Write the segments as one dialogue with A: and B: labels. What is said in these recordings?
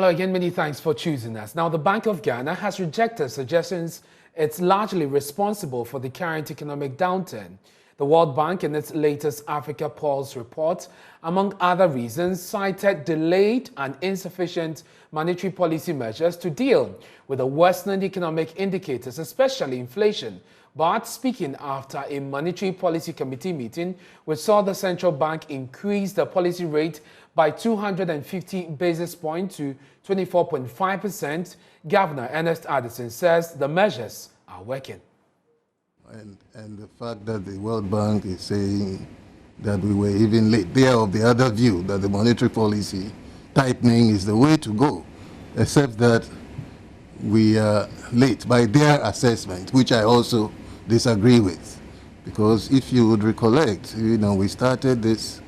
A: Hello again, many thanks for choosing us. Now, the Bank of Ghana has rejected suggestions it's largely responsible for the current economic downturn. The World Bank, in its latest Africa Pulse report, among other reasons, cited delayed and insufficient monetary policy measures to deal with the worsening economic indicators, especially inflation. But speaking after a Monetary Policy Committee meeting, which saw the central bank increase the policy rate by 250 basis points to 24.5%, Governor Ernest Addison says the measures are working.
B: And the fact that the World Bank is saying that we were even late, they are of the other view that the monetary policy tightening is the way to go, except that we are late by their assessment, which I also disagree with. Because if you would recollect, we started this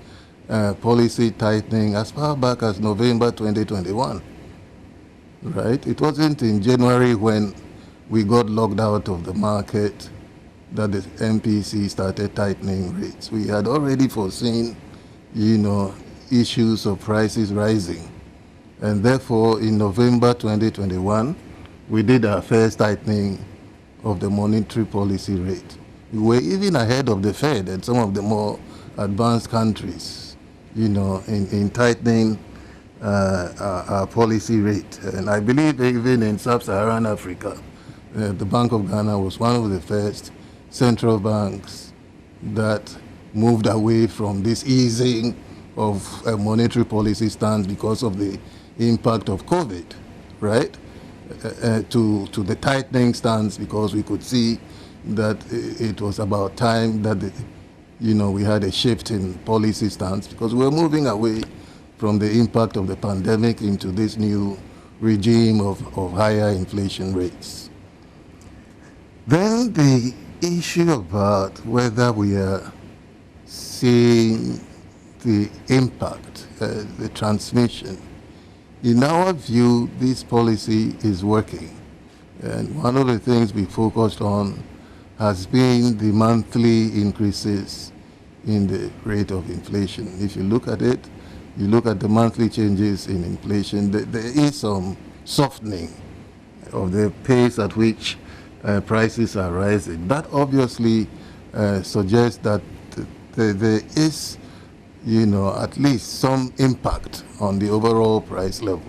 B: policy tightening as far back as November 2021, right? It wasn't in January when we got locked out of the market that the MPC started tightening rates. We had already foreseen, issues of prices rising. And therefore, in November 2021, we did our first tightening of the monetary policy rate. We were even ahead of the Fed and some of the more advanced countries, in tightening our policy rate. And I believe even in sub-Saharan Africa, the Bank of Ghana was one of the first central banks that moved away from this easing of a monetary policy stance because of the impact of COVID, right? To the tightening stance, because we could see that it was about time that we had a shift in policy stance, because we were moving away from the impact of the pandemic into this new regime of higher inflation rates. Then the issue about whether we are seeing the impact, the transmission. In our view, this policy is working. And one of the things we focused on has been the monthly increases in the rate of inflation. If you look at it, you look at the monthly changes in inflation, there is some softening of the pace at which prices are rising. That obviously suggests that there is, at least some impact on the overall price level.